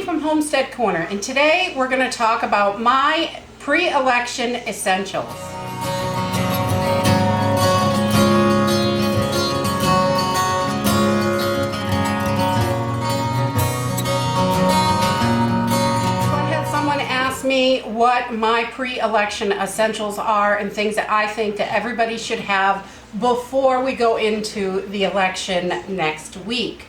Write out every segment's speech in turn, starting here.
from Homestead Corner, and today we're going to talk about my pre-election essentials. I had someone ask me what my pre-election essentials are and things that I think that everybody should have before we go into the election next week.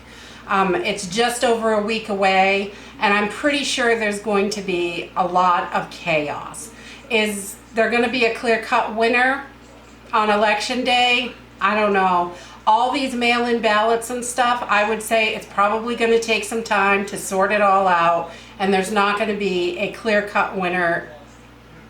It's just over a week away, and I'm pretty sure there's going to be a lot of chaos. Is there going to be a clear-cut winner on election day? I don't know. All these mail-in ballots and stuff, I would say it's probably going to take some time to sort it all out, and there's not going to be a clear-cut winner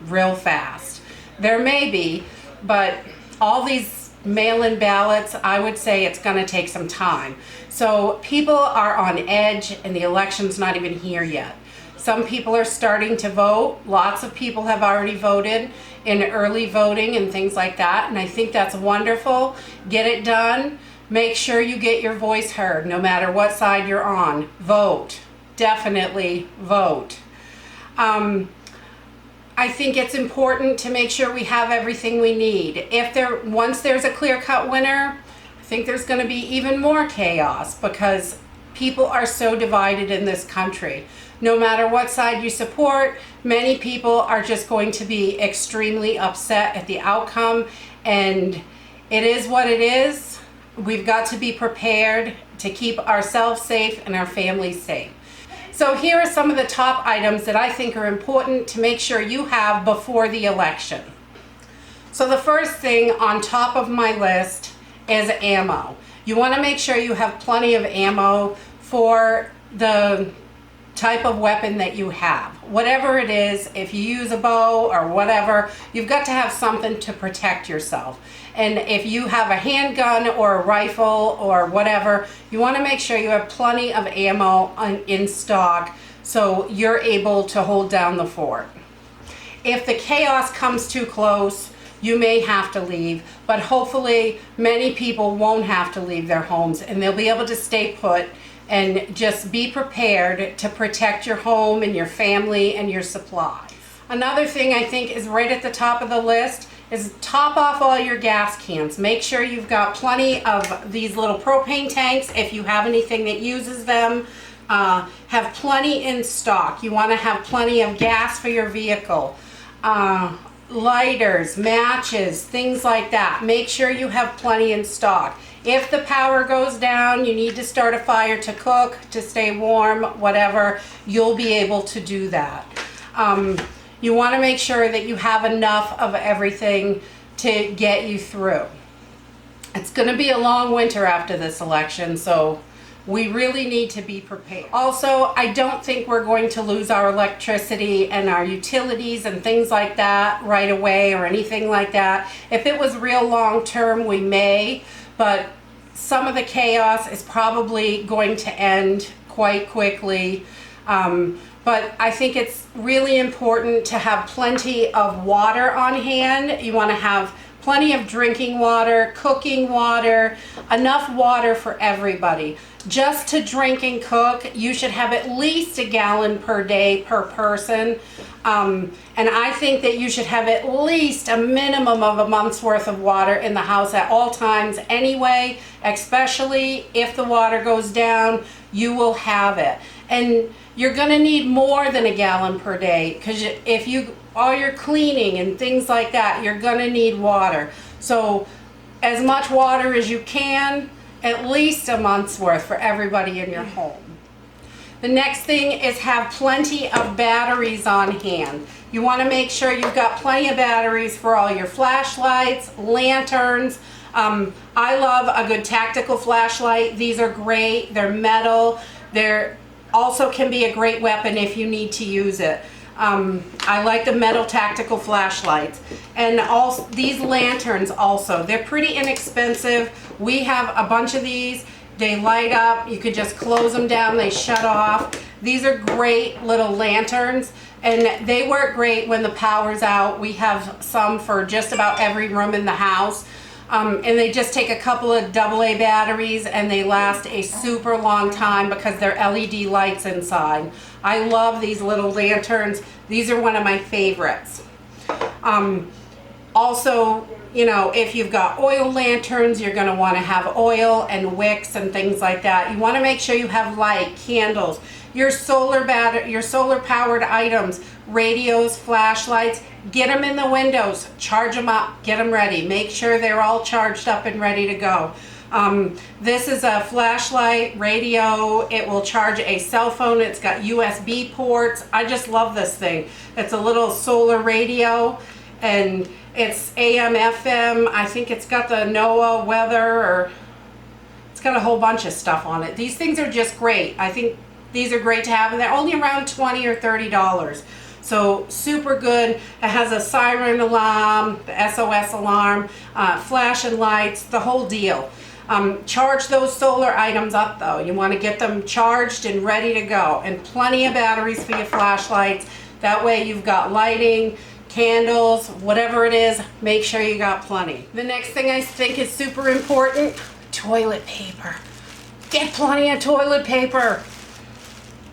real fast. There may be, but all these mail-in ballots, I would say it's going to take some time. So people are on edge and the election's not even here yet. Some people are starting to vote. Lots of people have already voted in early voting and things like that, and I think that's wonderful. Get it done. Make sure you get your voice heard no matter what side you're on. Vote. Definitely vote. I think it's important to make sure we have everything we need. Once there's a clear-cut winner, I think there's going to be even more chaos because people are so divided in this country. No matter what side you support, many people are just going to be extremely upset at the outcome, and it is what it is. We've got to be prepared to keep ourselves safe and our families safe. So here are some of the top items that I think are important to make sure you have before the election. So the first thing on top of my list is ammo. You want to make sure you have plenty of ammo for the type of weapon that you have. Whatever it is, if you use a bow or whatever, you've got to have something to protect yourself. And if you have a handgun or a rifle or whatever, you want to make sure you have plenty of ammo in stock so you're able to hold down the fort. If the chaos comes too close, you may have to leave, but hopefully many people won't have to leave their homes and they'll be able to stay put and just be prepared to protect your home and your family and your supplies. Another thing I think is right at the top of the list is top off all your gas cans. Make sure you've got plenty of these little propane tanks if you have anything that uses them. Have plenty in stock. You want to have plenty of gas for your vehicle. Lighters, matches, things like that. Make sure you have plenty in stock. If the power goes down, you need to start a fire to cook, to stay warm, whatever, you'll be able to do that. You want to make sure that you have enough of everything to get you through. It's going to be a long winter after this election, so we really need to be prepared. Also, I don't think we're going to lose our electricity and our utilities and things like that right away or anything like that. If it was real long term, we may, but some of the chaos is probably going to end quite quickly. But I think it's really important to have plenty of water on hand. You want to have plenty of drinking water, cooking water, enough water for everybody. Just to drink and cook, you should have at least a gallon per day per person. And I think that you should have at least a minimum of a month's worth of water in the house at all times anyway, especially if the water goes down, you will have it. And you're going to need more than a gallon per day because if all your cleaning and things like that, you're going to need water. So as much water as you can, at least a month's worth for everybody in your home. The next thing is have plenty of batteries on hand. You want to make sure you've got plenty of batteries for all your flashlights, lanterns. I love a good tactical flashlight. These are great. They're metal. They're also can be a great weapon if you need to use it. I like the metal tactical flashlights. And also these lanterns also, they're pretty inexpensive. We have a bunch of these. They light up. You could just close them down. They shut off. These are great little lanterns and they work great when the power's out. We have some for just about every room in the house. And they just take a couple of AA batteries and they last a super long time because they're LED lights inside. I love these little lanterns. These are one of my favorites. Also, you know, if you've got oil lanterns, you're going to want to have oil and wicks and things like that. You want to make sure you have light, candles, your solar powered items, radios, flashlights. Get them in the windows, charge them up, get them ready. Make sure they're all charged up and ready to go. This is a flashlight, radio. It will charge a cell phone. It's got USB ports. I just love this thing. It's a little solar radio and it's AM, FM. I think it's got the NOAA weather, or it's got a whole bunch of stuff on it. These things are just great. I think these are great to have, and they're only around $20 or $30. So super good. It has a siren alarm, the SOS alarm, flashing lights, the whole deal. Charge those solar items up though. You want to get them charged and ready to go, and plenty of batteries for your flashlights. That way you've got lighting, candles, whatever it is, make sure you got plenty. The next thing I think is super important, toilet paper. Get plenty of toilet paper.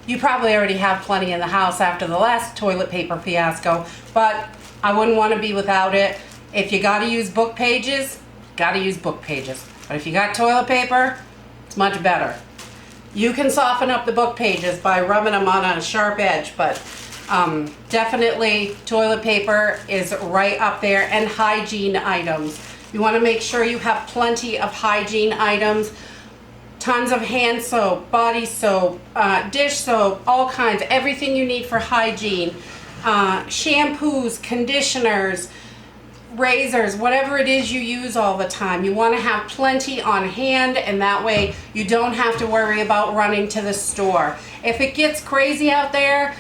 You probably already have plenty in the house after the last toilet paper fiasco, but I wouldn't want to be without it. If you gotta use book pages, gotta use book pages. But if you got toilet paper, it's much better. You can soften up the book pages by rubbing them on a sharp edge, but definitely toilet paper is right up there, and hygiene items. You want to make sure you have plenty of hygiene items. Tons of hand soap, body soap, dish soap, all kinds, everything you need for hygiene. Shampoos, conditioners, razors, whatever it is you use all the time. You want to have plenty on hand, and that way you don't have to worry about running to the store. If it gets crazy out there,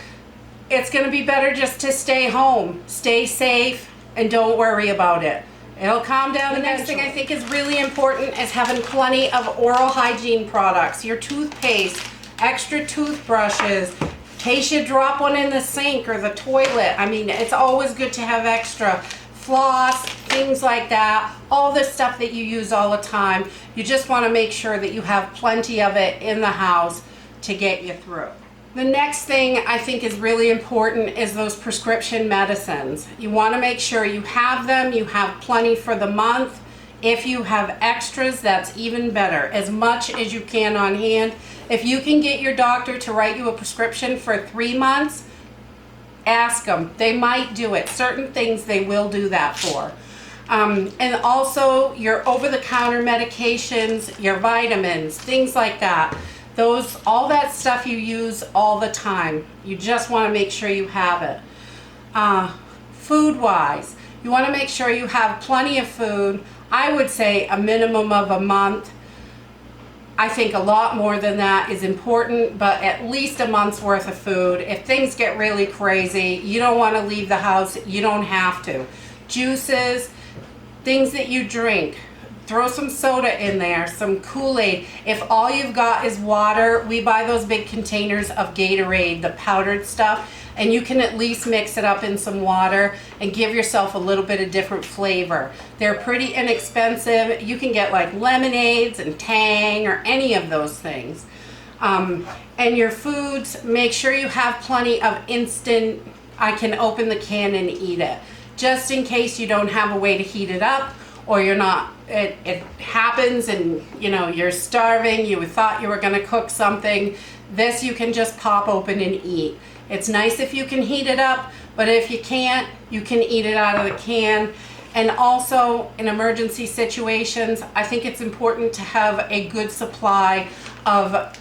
it's going to be better just to stay home, stay safe, and don't worry about it. It'll calm down. The next thing I think is really important is having plenty of oral hygiene products. Your toothpaste, extra toothbrushes, in case you drop one in the sink or the toilet. I mean, it's always good to have extra. Floss, things like that. All the stuff that you use all the time. You just want to make sure that you have plenty of it in the house to get you through. The next thing I think is really important is those prescription medicines. You want to make sure you have them, you have plenty for the month. If you have extras, that's even better. As much as you can on hand. If you can get your doctor to write you a prescription for 3 months, ask them. They might do it. Certain things they will do that for. And also your over-the-counter medications, your vitamins, things like that. All that stuff you use all the time. You just want to make sure you have it. Food-wise, you want to make sure you have plenty of food. I would say a minimum of a month. I think a lot more than that is important, but at least a month's worth of food. If things get really crazy, you don't want to leave the house. You don't have to. Juices, things that you drink. Throw some soda in there, some Kool-Aid. If all you've got is water, we buy those big containers of Gatorade, the powdered stuff, and you can at least mix it up in some water and give yourself a little bit of different flavor. They're pretty inexpensive. You can get like lemonades and Tang or any of those things. And your foods, make sure you have plenty of instant, I can open the can and eat it. Just in case you don't have a way to heat it up, or you're not, it happens and you know you're starving, you thought you were going to cook something. This you can just pop open and eat. It's nice if you can heat it up, but if you can't, you can eat it out of the can. And also in emergency situations, I think it's important to have a good supply of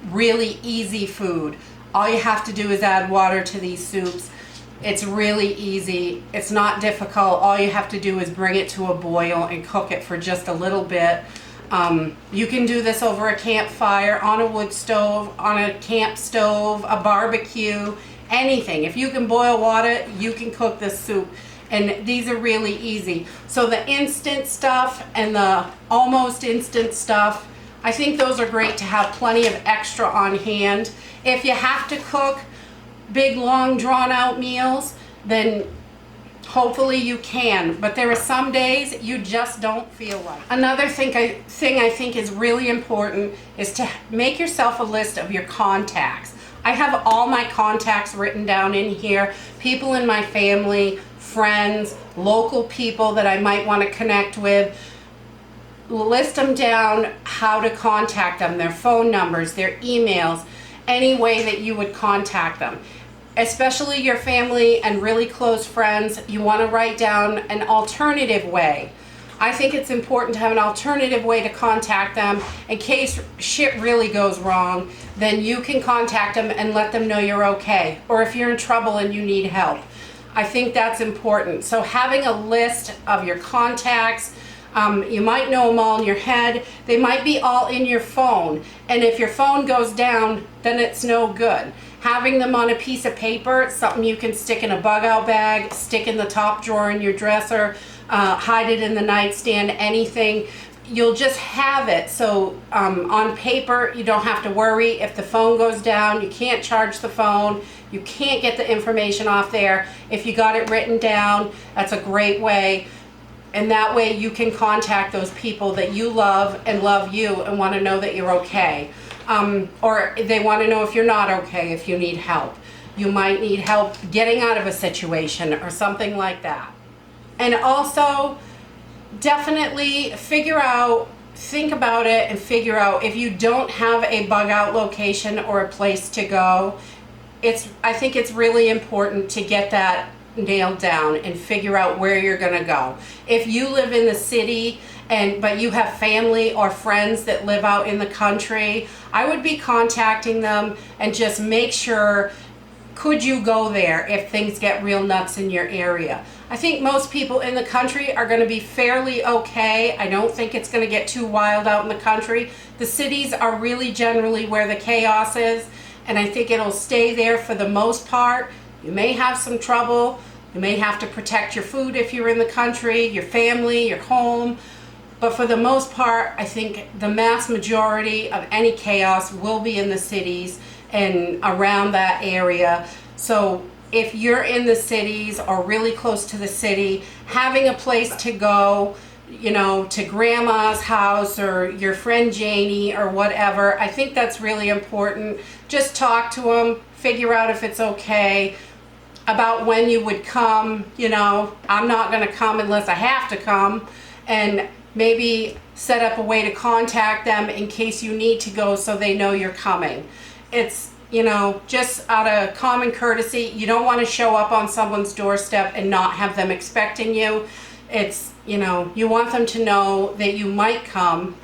really easy food. All you have to do is add water to these soups. It's really easy. It's not difficult. All you have to do is bring it to a boil and cook it for just a little bit. You can do this over a campfire, on a wood stove, on a camp stove, a barbecue, anything. If you can boil water, you can cook this soup. And these are really easy. So the instant stuff and the almost instant stuff, I think those are great to have plenty of extra on hand. If you have to cook big, long, drawn-out meals, then Hopefully you can, but there are some days you just don't feel like it. Another thing I think is really important is to make yourself a list of your contacts. I have all my contacts written down in here, people in my family, friends, local people that I might want to connect with. List them down, how to contact them, their phone numbers, their emails, any way that you would contact them. Especially your family and really close friends, you want to write down an alternative way. I think it's important to have an alternative way to contact them in case shit really goes wrong. Then you can contact them and let them know you're okay, or if you're in trouble and you need help. I think that's important. So having a list of your contacts, you might know them all in your head. They might be all in your phone, and if your phone goes down, then it's no good. Having them on a piece of paper, something you can stick in a bug out bag, stick in the top drawer in your dresser, hide it in the nightstand, anything. You'll just have it. So on paper, you don't have to worry if the phone goes down. You can't charge the phone. You can't get the information off there. If you got it written down, that's a great way. And that way you can contact those people that you love and love you and want to know that you're okay. Or they want to know if you're not okay, if you need help. You might need help getting out of a situation or something like that. And also, definitely think about it and figure out if you don't have a bug out location or a place to go. I think it's really important to get that nailed down and figure out where you're going to go. If you live in the city but you have family or friends that live out in the country, I would be contacting them and just make sure, could you go there if things get real nuts in your area? I think most people in the country are going to be fairly okay. I don't think it's going to get too wild out in the country. The cities are really generally where the chaos is, and I think it'll stay there for the most part. You may have some trouble. You may have to protect your food if you're in the country, your family, your home. But for the most part, I think the mass majority of any chaos will be in the cities and around that area. So if you're in the cities or really close to the city, having a place to go, to grandma's house or your friend Janie or whatever, I think that's really important. Just talk to them, figure out if it's okay, about when you would come. I'm not going to come unless I have to come, and maybe set up a way to contact them in case you need to go so they know you're coming. It's, just out of common courtesy. You don't want to show up on someone's doorstep and not have them expecting you. It's, you want them to know that you might come,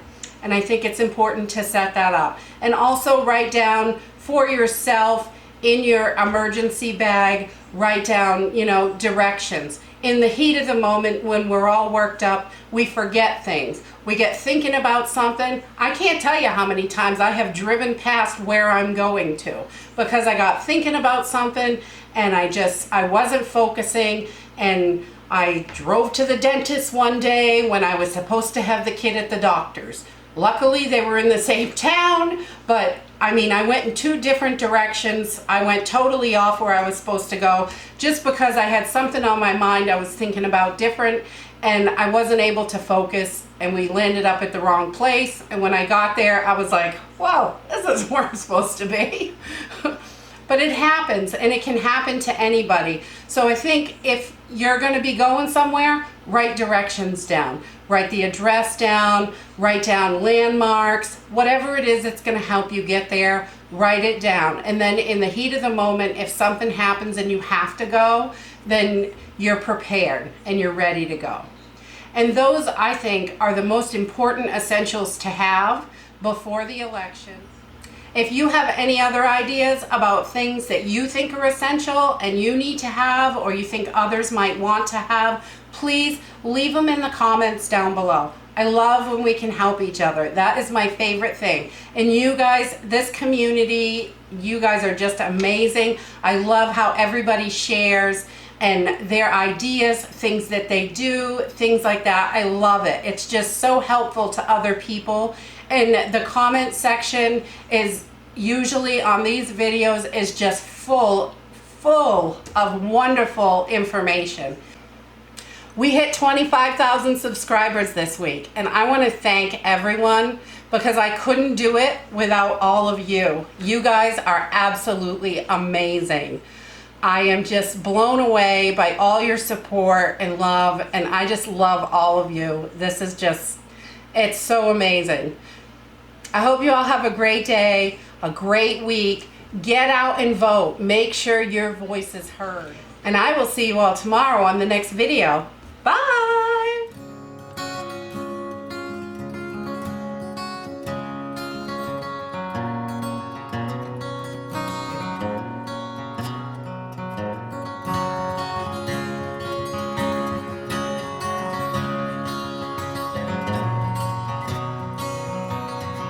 and I think it's important to set that up. And also write down for yourself in your emergency bag, write down, directions. In the heat of the moment, when we're all worked up, we forget things. We get thinking about something. I can't tell you how many times I have driven past where I'm going to because I got thinking about something and I wasn't focusing, and I drove to the dentist one day when I was supposed to have the kid at the doctor's. Luckily, they were in the same town, but I went in two different directions. I went totally off where I was supposed to go just because I had something on my mind I was thinking about different, and I wasn't able to focus, and we landed up at the wrong place. And when I got there, I was like, whoa, this is where I'm supposed to be. But it happens, and it can happen to anybody. So I think if you're going to be going somewhere, write directions down. Write the address down, write down landmarks, whatever it is that's going to help you get there, write it down. And then in the heat of the moment, if something happens and you have to go, then you're prepared and you're ready to go. And those, I think, are the most important essentials to have before the election. If you have any other ideas about things that you think are essential and you need to have, or you think others might want to have, please leave them in the comments down below. I love when we can help each other. That is my favorite thing. And you guys, this community, you guys are just amazing. I love how everybody shares and their ideas, things that they do, things like that. I love it. It's just so helpful to other people. And the comment section is usually on these videos is just full of wonderful information. We hit 25,000 subscribers this week, and I want to thank everyone because I couldn't do it without all of you. You guys are absolutely amazing. I am just blown away by all your support and love, and I just love all of you. This is just, it's so amazing. I hope you all have a great day, a great week. Get out and vote. Make sure your voice is heard. And I will see you all tomorrow on the next video.